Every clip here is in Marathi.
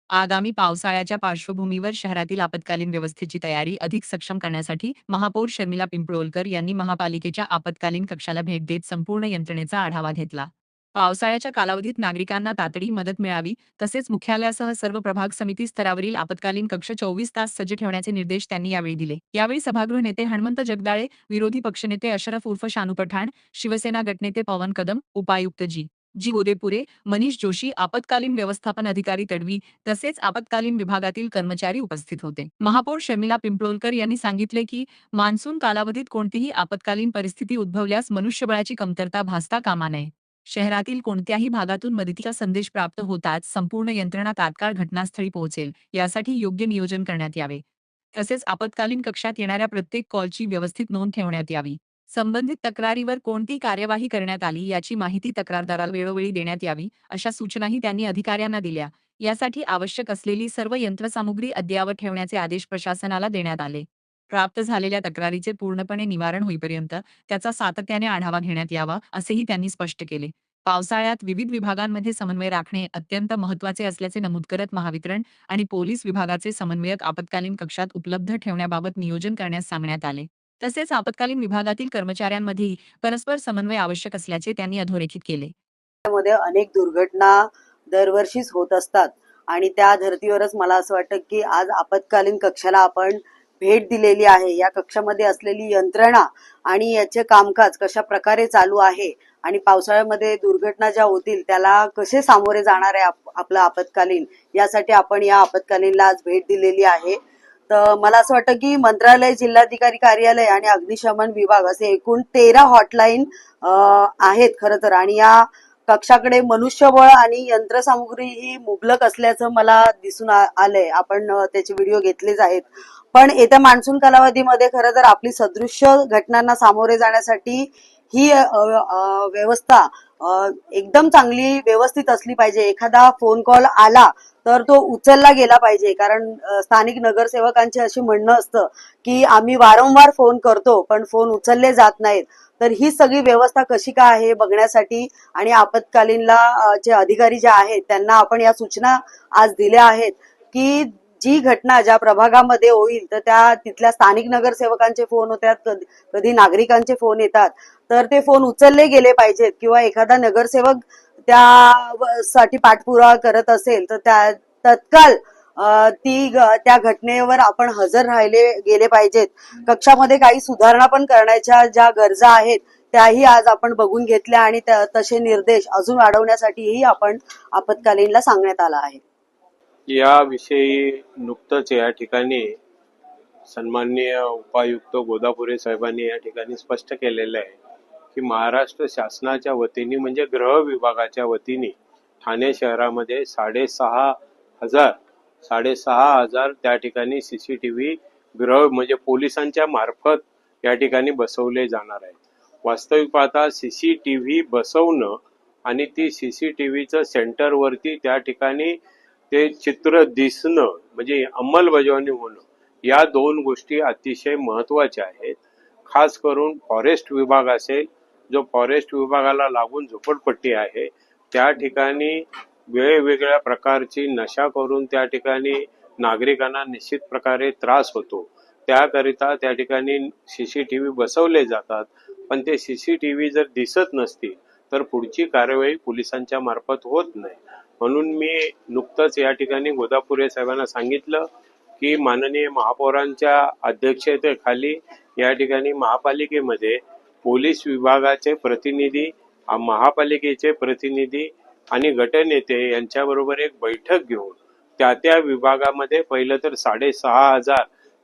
आगामी पावसाळ्याच्या पार्श्वभूमीवर शहरातील आपत्कालीन व्यवस्थेची तयारी अधिक सक्षम करण्यासाठी महापौर शर्मिला पिंपळोलकर यांनी महापालिकेच्या आपत्कालीन कक्षाला भेट देत संपूर्ण यंत्रणेचा आढावा घेतला. पावसाळ्याच्या कालावधीत नागरिकांना तातडी मदत मिळावी तसेच मुख्यालयासह सर्व प्रभाग समिती स्तरावरील आपत्कालीन कक्ष 24 तास सज्ज ठेवण्याचे निर्देश त्यांनी यावेळी दिले. यावेळी सभागृह नेते हनुमंत जगदाळे, विरोधी पक्षनेते अशरफ उर्फ शानू पठाण, शिवसेना गटनेते पवन कदम, उपायुक्त जी उदयपुरे, मनीष जोशी, आपत्कालीन व्यवस्थापन अधिकारी तडवी तसेच आपत्कालीन विभागातील कर्मचारी उपस्थित होते. महापौर शर्मिला पिंपळोलकर यांनी सांगितले की मान्सून कालावधीत कोणतीही आपत्कालीन परिस्थिती उद्भवल्यास मनुष्यबळाची कमतरता भासता कामा नये. शहरातील कोणत्याही भागातून मदतीचा संदेश प्राप्त होताच संपूर्ण यंत्रणा तात्काळ घटनास्थळी पोहोचेल, यासाठी योग्य नियोजन करण्यात यावे. तसेच आपत्कालीन कक्षात येणाऱ्या प्रत्येक कॉलची व्यवस्थित नोंद ठेवण्यात यावी. संबंधित तक्रारीवर कोणती कार्यवाही करण्यात आली याची माहिती तक्रारदाराला वेळोवेळी देण्यात यावी, अशा सूचनाही त्यांनी अधिकाऱ्यांना दिल्या. यासाठी आवश्यक असलेली सर्व यंत्रसामुग्री अद्ययावत ठेवण्याचे आदेश प्रशासनाला देण्यात आले. प्राप्त झालेल्या तक्रारीचे पूर्णपणे निवारण होईपर्यंत त्याचा सातत्याने आढावा घेण्यात यावा, असेही त्यांनी स्पष्ट केले. पावसाळ्यात विविध विभागांमध्ये समन्वय राखणे अत्यंत महत्त्वाचे असल्याचे नमूद करत महावितरण आणि पोलीस विभागाचे समन्वयक आपत्कालीन कक्षात उपलब्ध ठेवण्याबाबत नियोजन करण्यास सांगण्यात आले. तसेच आपत्कालीन विभागातील कर्मचाऱ्यांमध्येही परस्पर समन्वय आवश्यक असल्याचे त्यांनी अधोरेखित केले. मध्ये अनेक दुर्घटना दरवर्षीच होत असतात आणि त्या धर्तीवरच मला असं वाटतं की आज आपत्कालीन कक्षाला आपण भेट दिलेली आहे. या कक्षामध्ये असलेली यंत्रणा आणि याचे कामकाज कशा प्रकारे चालू आहे आणि पावसाळ्यामध्ये दुर्घटना ज्या होतील त्याला कसे सामोरे जाणार आहे आपलं आपत्कालीन, यासाठी आपण या आपत्कालीनला आज भेट दिलेली आहे. तर मला असं वाटतं की मंत्रालय, जिल्हाधिकारी कार्यालय आणि अग्निशमन विभाग असे एकूण 13 हॉटलाईन आहेत खरं तर, आणि या कक्षाकडे मनुष्यबळ आणि यंत्रसामुग्री ही मुबलक असल्याचं मला दिसून आलंय. आपण त्याचे व्हिडिओ घेतलेच आहेत. पण येत्या मान्सून कालावधीमध्ये खरं तर आपली सदृश्य घटनांना सामोरे जाण्यासाठी ही व्यवस्था एकदम चांगली व्यवस्थित असली पाहिजे. एखादा फोन कॉल आला तर तो उचलला गेला पाहिजे, कारण स्थानिक नगरसेवकांचे असे म्हणणं असतं की आम्ही वारंवार फोन करतो पण फोन उचलले जात नाहीत. तर ही सगळी व्यवस्था कशी काय आहे बघण्यासाठी आणि आपत्कालीनला जे अधिकारी जे आहेत त्यांना आपण या सूचना आज दिल्या आहेत की जी घटना ज्या प्रभागामध्ये होईल तर त्या तिथल्या स्थानिक नगरसेवकांचे फोन होतात, कधी नागरिकांचे फोन येतात, तर ते फोन उचलले गेले पाहिजेत. किंवा एखादा नगरसेवक त्यासाठी पाठपुरावा करत असेल तर त्या तत्काळ त्या घटनेवर आपण हजर राहिले गेले पाहिजेत. कक्षामध्ये काही सुधारणा पण करण्याच्या ज्या गरजा आहेत त्याही आज आपण बघून घेतल्या आणि तसे निर्देश अजून वाढवण्यासाठीही आपण आपत्कालीनला सांगण्यात आला आहे. याविषयी नुकतंच या ठिकाणी सन्माननीय उपायुक्त गोदापुरे साहेबांनी या ठिकाणी स्पष्ट केलेलं आहे की महाराष्ट्र शासनाच्या वतीने म्हणजे गृह विभागाच्या वतीने ठाणे शहरामध्ये 6,500 त्या ठिकाणी CCTV गृह म्हणजे पोलिसांच्या मार्फत या ठिकाणी बसवले जाणार आहेत. वास्तविक पाहता CCTV बसवणं आणि ती CCTVचं सेंटरवरती त्या ठिकाणी ते चित्र दिसणं म्हणजे अंमलबजावणी होणं, या दोन गोष्टी अतिशय महत्वाच्या आहेत. खास करून फॉरेस्ट विभाग असेल, जो फॉरेस्ट विभागाला लागून झोपडपट्टी आहे, त्या ठिकाणी वेगवेगळ्या प्रकारची नशा करून त्या ठिकाणी नागरिकांना निश्चित प्रकारे त्रास होतो. त्याकरिता त्या ठिकाणी CCTV बसवले जातात. पण ते CCTV जर दिसत नसतील तर पुढची कार्यवाही पोलिसांच्या मार्फत होत नाही. म्हणून मी नुकतंच या ठिकाणी गोदापुरे साहेबांना सांगितलं की माननीय महापौरांच्या अध्यक्षतेखाली या ठिकाणी महापालिकेमध्ये पोलीस विभागाचे प्रतिनिधी, महापालिकेचे प्रतिनिधी आणि गटनेते यांच्याबरोबर एक बैठक घेऊन त्या विभागामध्ये पहिलं तर 6,500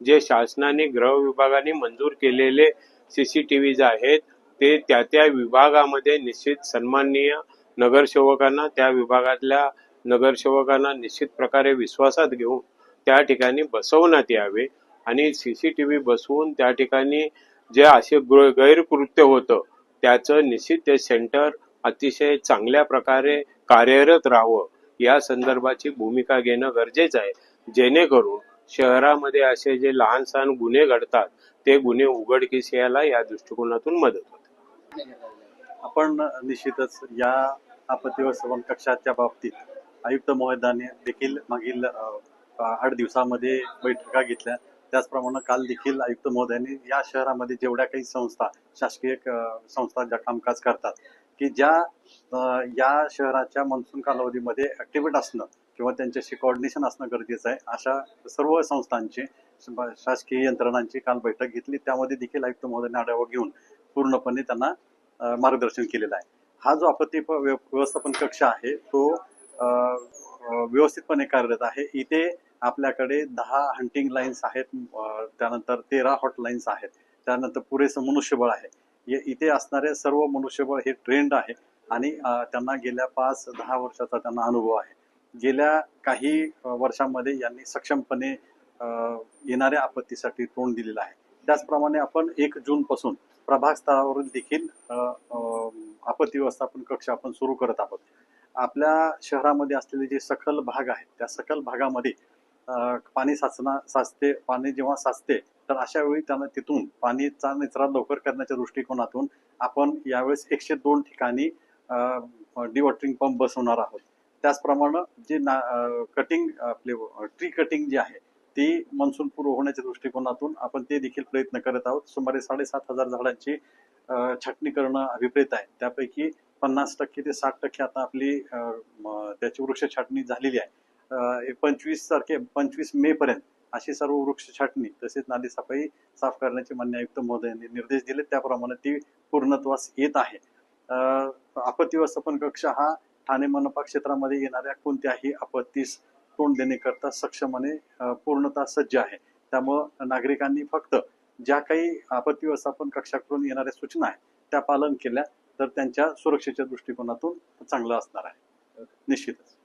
जे शासनाने गृह विभागाने मंजूर केलेले CCTV आहेत ते त्या विभागामध्ये निश्चित सन्माननीय नगरसेवकांना, त्या विभागातल्या नगरसेवकांना निश्चित प्रकारे विश्वासात घेऊन त्या ठिकाणी बसवण्यात यावे आणि CCTV बसवून त्या ठिकाणी जे असे गैरकृत्य होतं त्याचं निश्चित ते सेंटर अतिशय चांगल्या प्रकारे कार्यरत राहावं या संदर्भाची भूमिका घेणं गरजेचं आहे, जेणेकरून शहरामध्ये असे जे लहान सहान गुन्हे घडतात ते गुन्हे उघडकीस यायला या दृष्टिकोनातून मदत होते. आपण निश्चितच या आपत्ती व्यवस्थापन कक्षाच्या बाबतीत आयुक्त महोदयांनी देखील मागील 8 दिवसामध्ये बैठका घेतल्या. त्याचप्रमाणे काल देखील आयुक्त महोदयांनी या शहरामध्ये जेवढ्या काही संस्था, शासकीय संस्था ज्या कामकाज करतात, की ज्या या शहराच्या मान्सून कालावधीमध्ये ऍक्टिव्हेट असणं किंवा त्यांच्याशी कोऑर्डिनेशन असणं गरजेचं आहे, अशा सर्व संस्थांची शासकीय यंत्रणांची काल बैठक घेतली. त्यामध्ये देखील आयुक्त महोदयांनी आढावा घेऊन पूर्णपणे त्यांना मार्गदर्शन केलेलं आहे. हा जो आपत्ती व्यवस्थापन कक्ष आहे तो व्यवस्थितपणे कार्यरत आहे. इथे आपल्याकडे 10 हंटिंग लाईन्स आहेत, त्यानंतर 13 हॉटलाईन्स आहेत, त्यानंतर पुरेसं मनुष्यबळ आहे. इथे असणारे सर्व मनुष्यबळ हे ट्रेंड आहे आणि त्यांना गेल्या 5-10 वर्षाचा त्यांना अनुभव आहे. गेल्या काही वर्षांमध्ये यांनी सक्षमपणे येणाऱ्या आपत्तीसाठी तोंड दिलेलं आहे. त्याचप्रमाणे आपण 1 जून पासून प्रभाग स्तरावरून देखील आपत्ती व्यवस्थापन कक्ष आपण सुरू करत आहोत. आपल्या शहरामध्ये असलेले जे सखल भाग आहेत त्या सखल भागामध्ये पाणी साचते, पाणी जेव्हा साचते तर अशा वेळी त्यांना तिथून पाणीचा निचरा लवकर करण्याच्या दृष्टिकोनातून आपण यावेळेस 102 ठिकाणी डिवॉटरिंग पंप बसवणार आहोत. त्याचप्रमाणे जे कटिंग आपले ट्री कटिंग जे आहे ती मान्सून पूर्व होण्याच्या दृष्टिकोनातून आपण ते देखील प्रयत्न करत आहोत. सुमारे 7,500 झाडांची छाटणी करणं अभिप्रेत आहे. त्यापैकी 50% ते 60% आता आपली त्याची वृक्ष छाटणी झालेली आहे. 25 मे पर्यंत अशी सर्व वृक्ष छाटणी तसेच नाली सफाई साफ करण्याचे माननीय आयुक्त महोदयांनी निर्देश दिले. त्याप्रमाणे ती पूर्णत्वास येत आहे. आपत्ती व्यवस्थापन कक्ष हा ठाणे मनपा क्षेत्रामध्ये येणाऱ्या कोणत्याही आपत्तीस तोंड देण्याकरता सक्षमपणे पूर्णतः सज्ज आहे. त्यामुळं नागरिकांनी फक्त ज्या काही आपत्ती व्यवस्थापन कक्षाकडून येणाऱ्या सूचना आहेत त्या पालन केल्या तर त्यांच्या सुरक्षेच्या दृष्टिकोनातून चांगलं असणार आहे. निश्चितच.